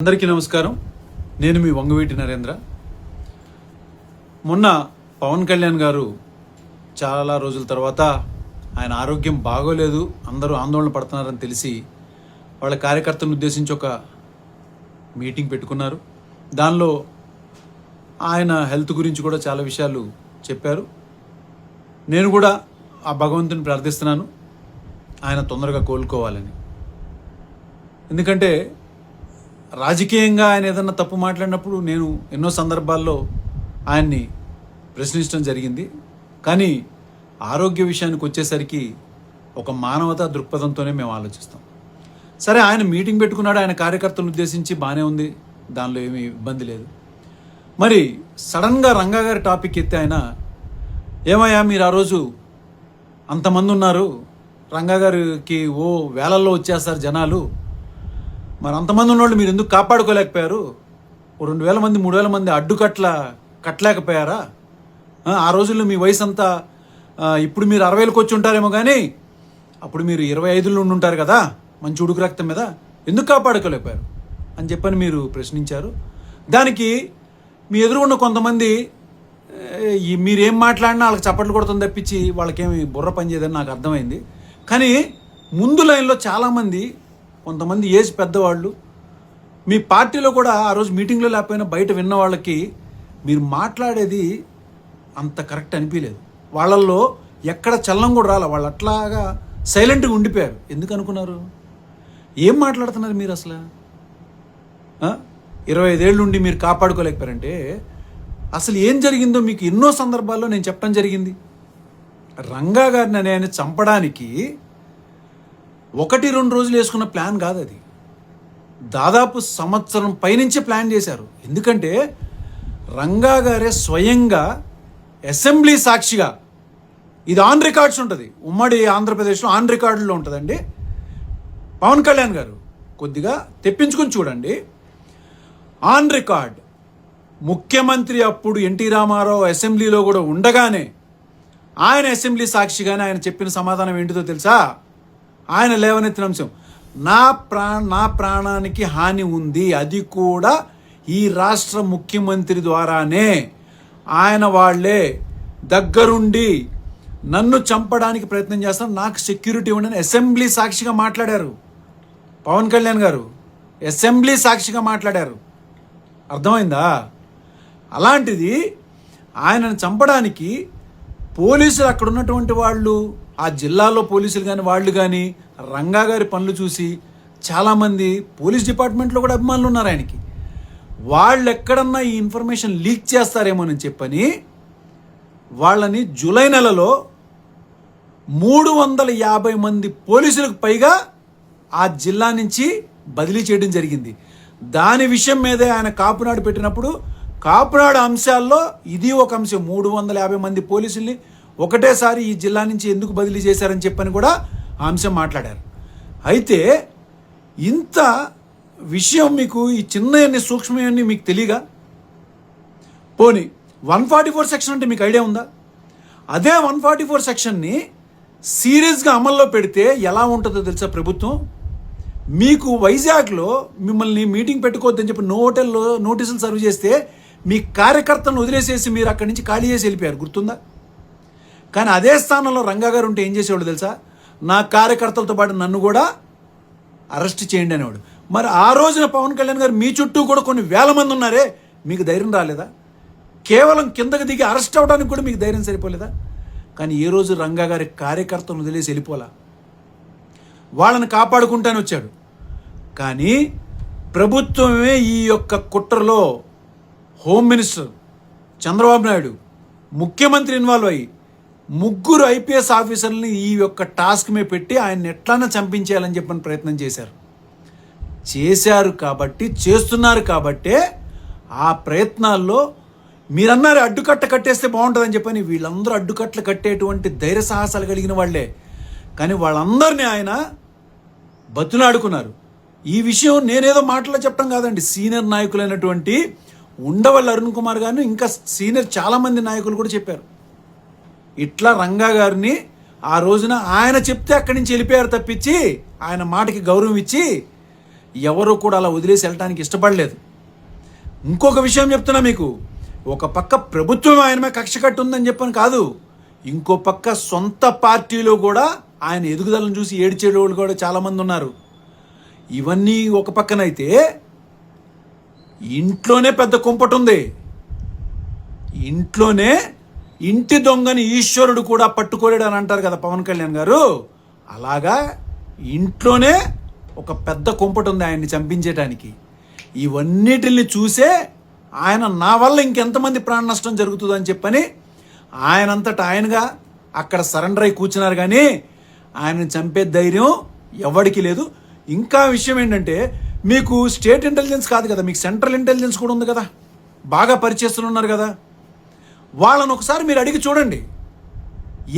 అందరికీ నమస్కారం. నేను మీ వంగవీటి నరేంద్ర. మొన్న పవన్ కళ్యాణ్ గారు చాలా రోజుల తర్వాత ఆయన ఆరోగ్యం బాగోలేదు, అందరూ ఆందోళన పడుతున్నారని తెలిసి వాళ్ళ కార్యకర్తలను ఉద్దేశించి ఒక మీటింగ్ పెట్టుకున్నారు. దానిలో ఆయన హెల్త్ గురించి కూడా చాలా విషయాలు చెప్పారు. నేను కూడా ఆ భగవంతుని ప్రార్థిస్తున్నాను ఆయన తొందరగా కోలుకోవాలని. ఎందుకంటే రాజకీయంగా ఆయన ఏదన్నా తప్పు మాట్లాడినప్పుడు నేను ఎన్నో సందర్భాల్లో ఆయన్ని ప్రశ్నించడం జరిగింది. కానీ ఆరోగ్య విషయానికి వచ్చేసరికి ఒక మానవతా దృక్పథంతోనే మేము ఆలోచిస్తాం. సరే, ఆయన మీటింగ్ పెట్టుకున్నాడు, ఆయన కార్యకర్తలను ఉద్దేశించి బాగానే ఉంది, దానిలో ఏమీ ఇబ్బంది లేదు. మరి సడన్గా రంగా గారి టాపిక్ ఎత్తి ఆయన, ఏమయ్యా మీరు ఆ రోజు అంతమంది ఉన్నారు, రంగా గారికి వేలల్లో వచ్చేస్తారు జనాలు, మరి అంతమంది ఉన్నవాళ్ళు మీరు ఎందుకు కాపాడుకోలేకపోయారు? 2,000 మంది 3,000 మంది కట్టలేకపోయారా? ఆ రోజుల్లో మీ వయసు అంతా, ఇప్పుడు మీరు 60లకు వచ్చి ఉంటారేమో, కానీ అప్పుడు మీరు 25లో ఉండి ఉంటారు కదా, మంచి ఉడుకు రక్తం మీద, ఎందుకు కాపాడుకోలేకపోయారు అని చెప్పని మీరు ప్రశ్నించారు. దానికి మీ ఎదురుగున్న కొంతమంది మీరేం మాట్లాడినా వాళ్ళకి చప్పట్లు కొడుతుంది తప్పించి వాళ్ళకేమి బుర్ర పనిచేయదని నాకు అర్థమైంది. కానీ ముందు లైన్లో చాలామంది, కొంతమంది ఏజ్ పెద్దవాళ్ళు, మీ పార్టీలో కూడా ఆ రోజు మీటింగ్లో లేకపోయినా బయట విన్న వాళ్ళకి మీరు మాట్లాడేది అంత కరెక్ట్ అనిపించలేదు. వాళ్ళల్లో ఎక్కడ చలనం కూడా రాల, వాళ్ళు అట్లాగా సైలెంట్గా ఉండిపోయారు. ఎందుకు అనుకున్నారు? ఏం మాట్లాడుతున్నారు మీరు అసలు? 25 ఏళ్ళు ఉండి మీరు కాపాడుకోలేకపోయారంటే అసలు ఏం జరిగిందో మీకు ఎన్నో సందర్భాల్లో నేను చెప్పడం జరిగింది. రంగా గారిని ఆయన చంపడానికి 1-2 రోజులు వేసుకున్న ప్లాన్ కాదు అది, దాదాపు సంవత్సరం పైనుంచే ప్లాన్ చేశారు. ఎందుకంటే రంగా గారే స్వయంగా అసెంబ్లీ సాక్షిగా, ఇది ఆన్ రికార్డ్స్ ఉంటుంది, ఉమ్మడి ఆంధ్రప్రదేశ్లో ఆన్ రికార్డులో ఉంటుందండి. పవన్ కళ్యాణ్ గారు కొద్దిగా తెప్పించుకుని చూడండి, ఆన్ రికార్డ్. ముఖ్యమంత్రి అప్పుడు ఎన్టీ రామారావు అసెంబ్లీలో కూడా ఉండగానే ఆయన అసెంబ్లీ సాక్షిగానే ఆయన చెప్పిన సమాధానం ఏంటిదో తెలుసా? ఆయన లేవనెత్తిన అంశం, నా ప్రాణానికి హాని ఉంది, అది కూడా ఈ రాష్ట్ర ముఖ్యమంత్రి ద్వారానే, ఆయన వాళ్లే దగ్గరుండి నన్ను చంపడానికి ప్రయత్నం చేస్తాను, నాకు సెక్యూరిటీ ఉండని అసెంబ్లీ సాక్షిగా మాట్లాడారు. పవన్ కళ్యాణ్ గారు అసెంబ్లీ సాక్షిగా మాట్లాడారు. అర్థమైందా? అలాంటిది ఆయనను చంపడానికి పోలీసులు, అక్కడ ఉన్నటువంటి వాళ్ళు, ఆ జిల్లాలో పోలీసులు కానీ వాళ్ళు కానీ రంగా గారి పనులు చూసి చాలామంది పోలీస్ డిపార్ట్మెంట్లో కూడా అభిమానులు ఉన్నారు ఆయనకి, వాళ్ళు ఎక్కడన్నా ఈ ఇన్ఫర్మేషన్ లీక్ చేస్తారేమోనని చెప్పని వాళ్ళని జూలై నెలలో 350 మంది పోలీసులకు పైగా ఆ జిల్లా నుంచి బదిలీ చేయడం జరిగింది. దాని విషయం మీదే ఆయన కాపునాడు పెట్టినప్పుడు, కాపునాడు అంశాల్లో ఇది ఒక అంశం. 350 మంది పోలీసుల్ని ఒకటేసారి ఈ జిల్లా నుంచి ఎందుకు బదిలీ చేశారని చెప్పని కూడా ఆ అంశం మాట్లాడారు. అయితే ఇంత విషయం మీకు, ఈ చిన్న సూక్ష్మన్నీ మీకు తెలియగా? పోనీ 144 సెక్షన్ అంటే మీకు ఐడియా ఉందా? అదే 144 సెక్షన్ని సీరియస్గా అమల్లో పెడితే ఎలా ఉంటుందో తెలుసా ప్రభుత్వం? మీకు వైజాగ్లో మిమ్మల్ని మీటింగ్ పెట్టుకోవద్దని చెప్పి హోటల్లో నోటీసులు సర్వ్ చేస్తే మీ కార్యకర్తలను వదిలేసేసి మీరు అక్కడి నుంచి ఖాళీ చేసి వెళ్ళిపోయారు, గుర్తుందా? కానీ అదే స్థానంలో రంగా గారు ఉంటే ఏం చేసేవాడు తెలుసా? నా కార్యకర్తలతో పాటు నన్ను కూడా అరెస్ట్ చేయండి అనేవాడు. మరి ఆ రోజున పవన్ కళ్యాణ్ గారు మీ చుట్టూ కూడా కొన్ని వేల మంది ఉన్నారే, మీకు ధైర్యం రాలేదా? కేవలం కిందకి దిగి అరెస్ట్ అవ్వడానికి కూడా మీకు ధైర్యం సరిపోలేదా? కానీ ఏ రోజు రంగా గారి కార్యకర్తలను వదిలేసి వెళ్ళిపోలా, వాళ్ళని కాపాడుకుంటానే వచ్చాడు. కానీ ప్రభుత్వమే ఈ యొక్క కుట్రలో హోమ్ మినిస్టర్ చంద్రబాబు నాయుడు, ముఖ్యమంత్రి ఇన్వాల్వ్ అయ్యి 3 IPS ఆఫీసర్లని ఈ యొక్క టాస్క్ మీద పెట్టి ఆయన ఎట్లన్నా చంపించేయాలని చెప్పని ప్రయత్నం చేశారు కాబట్టి, చేస్తున్నారు కాబట్టే ఆ ప్రయత్నాల్లో మీరన్నారు అడ్డుకట్ట కట్టేస్తే బాగుంటుందని చెప్పని, వీళ్ళందరూ అడ్డుకట్టలు కట్టేటువంటి ధైర్య సాహసాలు కలిగిన వాళ్లే. కానీ వాళ్ళందరినీ ఆయన బతులాడుకున్నారు. ఈ విషయం నేనేదో మాటలో చెప్పడం కాదండి, సీనియర్ నాయకులైనటువంటి ఉండవల్లి అరుణ్ కుమార్ గారిని, ఇంకా సీనియర్ చాలామంది నాయకులు కూడా చెప్పారు. ఇట్లా రంగా గారిని ఆ రోజున ఆయన చెప్తే అక్కడి నుంచి వెళ్ళిపోయారు తప్పించి, ఆయన మాటకి గౌరవం ఇచ్చి ఎవరు కూడా అలా వదిలేసి వెళ్ళటానికి ఇష్టపడలేదు. ఇంకొక విషయం చెప్తున్నా మీకు, ఒక పక్క ప్రభుత్వం ఆయన మీద కక్ష కట్టుందని చెప్పని కాదు, ఇంకో పక్క సొంత పార్టీలో కూడా ఆయన ఎదుగుదలను చూసి ఏడ్చేవాళ్ళు కూడా చాలామంది ఉన్నారు. ఇవన్నీ ఒక పక్కనైతే ఇంట్లోనే పెద్ద కుంపటి ఉంది. ఇంట్లోనే ఇంటి దొంగని ఈశ్వరుడు కూడా పట్టుకోలేడు అని అంటారు కదా పవన్ కళ్యాణ్ గారు. అలాగా ఇంట్లోనే ఒక పెద్ద కుంపటి ఉంది ఆయన్ని చంపించేటానికి. ఇవన్నిటిని చూసే ఆయన నా వల్ల ఇంకెంతమంది ప్రాణ నష్టం జరుగుతుందని చెప్పని ఆయనంతటా ఆయనగా అక్కడ సరెండర్ అయి కూర్చున్నారు. కానీ ఆయనను చంపే ధైర్యం ఎవరికి లేదు. ఇంకా విషయం ఏంటంటే, మీకు స్టేట్ ఇంటెలిజెన్స్ కాదు కదా, మీకు సెంట్రల్ ఇంటెలిజెన్స్ కూడా ఉంది కదా, బాగా పరిచయస్తులు ఉన్నారు కదా. వాళ్ళని ఒకసారి మీరు అడిగి చూడండి,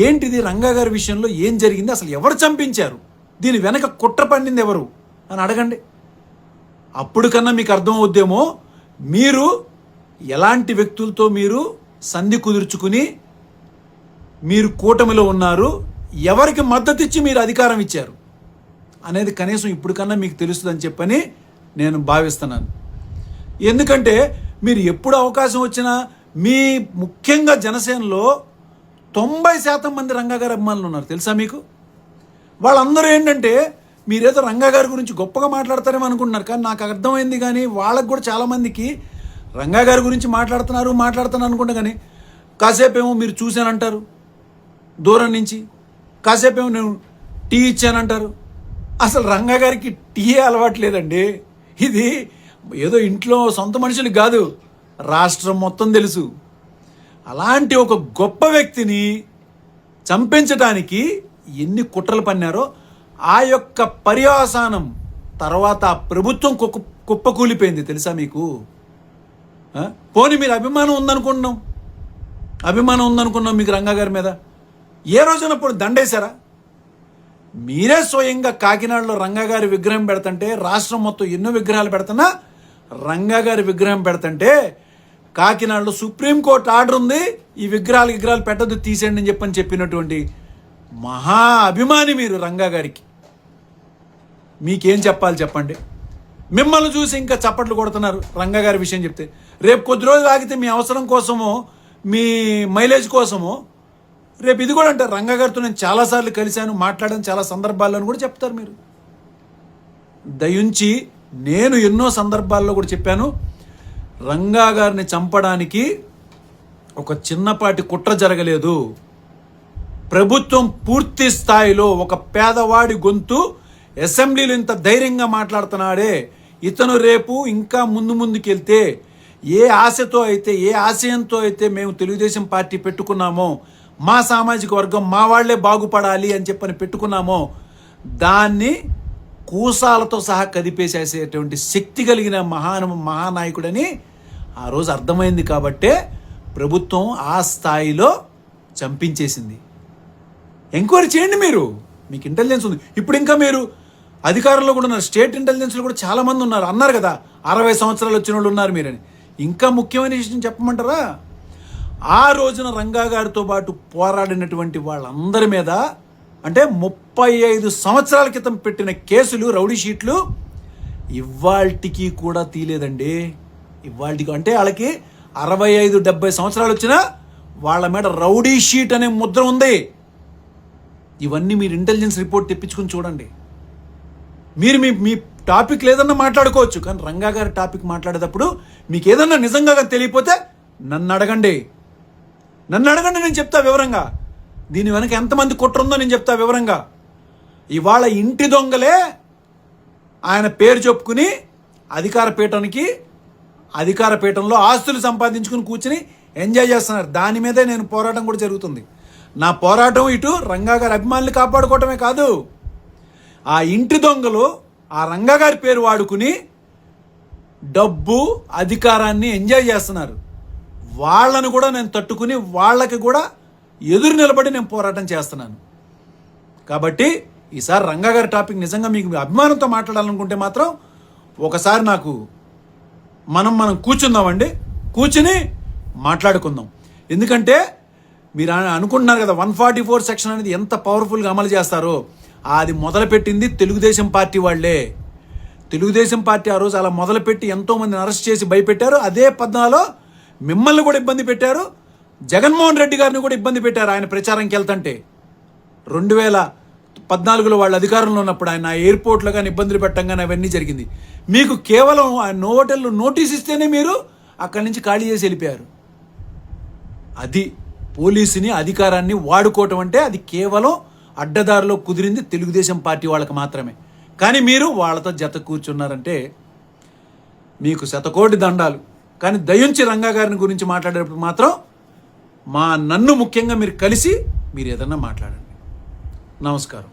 ఏంటిది రంగా గారి విషయంలో ఏం జరిగింది, అసలు ఎవరు చంపించారు, దీని వెనక కుట్ర పన్నింది ఎవరు అని అడగండి. అప్పుడు కన్నా మీకు అర్థం అవుద్దేమో మీరు ఎలాంటి వ్యక్తులతో మీరు సంధి కుదుర్చుకుని మీరు కూటమిలో ఉన్నారు, ఎవరికి మద్దతు ఇచ్చి మీరు అధికారం ఇచ్చారు అనేది కనీసం ఇప్పుడు కన్నా మీకు తెలుస్తుందని చెప్పని నేను భావిస్తున్నాను. ఎందుకంటే మీరు ఎప్పుడు అవకాశం వచ్చినా మీ ముఖ్యంగా జనసేనలో 90% మంది రంగా గారి అభిమానులు ఉన్నారు తెలుసా మీకు. వాళ్ళందరూ ఏంటంటే మీరేదో రంగా గారి గురించి గొప్పగా మాట్లాడతారేమో అనుకుంటున్నారు, కానీ నాకు అర్థమైంది. కానీ వాళ్ళకు కూడా చాలామందికి రంగా గారి గురించి మాట్లాడుతున్నారు అనుకుంటా, కానీ కాసేపు ఏమో మీరు చూశానంటారు దూరం నుంచి, కాసేపు ఏమో నేను టీ ఇచ్చానంటారు. అసలు రంగా గారికి టీ అలవాటు లేదండి. ఇది ఏదో ఇంట్లో సొంత మనుషులకు కాదు, రాష్ట్రం మొత్తం తెలుసు. అలాంటి ఒక గొప్ప వ్యక్తిని చంపించడానికి ఎన్ని కుట్రలు పన్నారో, ఆ యొక్క పర్యవసానం తర్వాత ఆ ప్రభుత్వం కుప్పకూలిపోయింది తెలుసా మీకు. పోనీ మీరు అభిమానం ఉందనుకున్నాం మీకు రంగా గారి మీద. ఏ రోజునప్పుడు దండేశారా? మీరే స్వయంగా కాకినాడలో రంగా గారి విగ్రహం పెడతంటే, రాష్ట్రం మొత్తం ఎన్నో విగ్రహాలు పెడుతున్నా రంగా గారి విగ్రహం పెడతంటే కాకినాడలో సుప్రీంకోర్టు ఆర్డర్ ఉంది, ఈ విగ్రహాలు పెట్టద్దు, తీసేయండి అని చెప్పినటువంటి మహా అభిమాని మీరు రంగా గారికి. మీకేం చెప్పాలి చెప్పండి. మిమ్మల్ని చూసి ఇంకా చప్పట్లు కొడుతున్నారు రంగా గారి విషయం చెప్తే. రేపు కొద్ది రోజులు ఆగితే మీ అవసరం కోసమో మీ మైలేజ్ కోసమో రేపు ఇది కూడా అంటారు, రంగా గారితో నేను చాలాసార్లు కలిశాను, మాట్లాడాను చాలా సందర్భాల్లో అని కూడా చెప్తారు మీరు. దయించి నేను ఎన్నో సందర్భాల్లో కూడా చెప్పాను, రంగా గారిని చంపడానికి ఒక చిన్నపాటి కుట్ర జరగలేదు. ప్రభుత్వం పూర్తి స్థాయిలో ఒక పేదవాడి గొంతు అసెంబ్లీలో ఇంత ధైర్యంగా మాట్లాడుతున్నాడే, ఇతను రేపు ఇంకా ముందుకెళ్తే ఏ ఆశతో అయితే ఏ ఆశయంతో అయితే మేము తెలుగుదేశం పార్టీ పెట్టుకున్నామో, మా సామాజిక వర్గం మా వాళ్లే బాగుపడాలి అని చెప్పని పెట్టుకున్నామో, దాన్ని కూసాలతో సహా కదిపేసేసేటువంటి శక్తి కలిగిన మహానాయకుడని ఆ రోజు అర్థమైంది. కాబట్టే ప్రభుత్వం ఆ స్థాయిలో చంపించేసింది. ఎంక్వైరీ చేయండి, మీకు ఇంటెలిజెన్స్ ఉంది. ఇప్పుడు ఇంకా మీరు అధికారంలో కూడా ఉన్నారు, స్టేట్ ఇంటెలిజెన్స్లో కూడా చాలామంది ఉన్నారు అన్నారు కదా, 60 సంవత్సరాలు వచ్చిన వాళ్ళు ఉన్నారు మీరని. ఇంకా ముఖ్యమైన విషయం చెప్పమంటారా, ఆ రోజున రంగా గారితో పాటు పోరాడినటువంటి వాళ్ళందరి మీద అంటే 35 సంవత్సరాల క్రితం పెట్టిన కేసులు, రౌడీ షీట్లు ఇవాళకి కూడా తీయలేదండి. ఇవాళకి అంటే వాళ్ళకి 65-70 సంవత్సరాలు వచ్చినా వాళ్ళ మీద రౌడీ షీట్ అనే ముద్ర ఉంది. ఇవన్నీ మీరు ఇంటెలిజెన్స్ రిపోర్ట్ తెప్పించుకుని చూడండి. మీరు మీ టాపిక్ లేదన్నా మాట్లాడుకోవచ్చు, కానీ రంగా గారి టాపిక్ మాట్లాడేటప్పుడు మీకు ఏదన్నా నిజంగా తెలియకపోతే నన్ను అడగండి, నేను చెప్తా వివరంగా. దీని వెనక ఎంతమంది కుట్ర ఉందో నేను చెప్తా వివరంగా. ఇవాళ ఇంటి దొంగలే ఆయన పేరు చెప్పుకుని అధికార పీఠంలో ఆస్తులు సంపాదించుకుని కూర్చుని ఎంజాయ్ చేస్తున్నారు. దాని మీదే నేను పోరాటం కూడా జరుగుతుంది. నా పోరాటం ఇటు రంగా గారి అభిమానులు కాపాడుకోవటమే కాదు, ఆ ఇంటి దొంగలు ఆ రంగా గారి పేరు వాడుకుని డబ్బు అధికారాన్ని ఎంజాయ్ చేస్తున్నారు. వాళ్ళను కూడా నేను తట్టుకుని వాళ్ళకి కూడా ఎదురు నిలబడి నేను పోరాటం చేస్తున్నాను. కాబట్టి ఈసారి రంగా గారి టాపిక్ నిజంగా మీకు అభిమానంతో మాట్లాడాలనుకుంటే మాత్రం ఒకసారి నాకు మనం కూర్చుందామండి, కూర్చుని మాట్లాడుకుందాం. ఎందుకంటే మీరు అనుకుంటున్నారు కదా 144 సెక్షన్ అనేది ఎంత పవర్ఫుల్గా అమలు చేస్తారో, అది మొదలుపెట్టింది తెలుగుదేశం పార్టీ వాళ్ళే. తెలుగుదేశం పార్టీ ఆ రోజు అలా మొదలుపెట్టి ఎంతోమందిని అరెస్ట్ చేసి భయపెట్టారు. అదే పద్నాలో మిమ్మల్ని కూడా ఇబ్బంది పెట్టారు, జగన్మోహన్ రెడ్డి గారిని కూడా ఇబ్బంది పెట్టారు. ఆయన ప్రచారంకి వెళ్తుంటే 2014లో వాళ్ళు అధికారంలో ఉన్నప్పుడు ఆయన ఎయిర్పోర్ట్లో కానీ ఇబ్బందులు పెట్టంగానే అవన్నీ జరిగింది. మీకు కేవలం ఆ హోటల్లో నోటీస్ ఇస్తేనే మీరు అక్కడి నుంచి ఖాళీ చేసి వెళ్ళిపోయారు. అది పోలీసుని అధికారాన్ని వాడుకోవటం అంటే అది కేవలం అడ్డదారిలో కుదిరింది తెలుగుదేశం పార్టీ వాళ్ళకి మాత్రమే. కానీ మీరు వాళ్ళతో జత కూర్చున్నారంటే మీకు శతకోటి దండాలు. కానీ దయించి రంగా గారిని గురించి మాట్లాడేటప్పుడు మాత్రం నన్ను ముఖ్యంగా మీరు కలిసి మీరు ఏదన్నా మాట్లాడండి. నమస్కారం.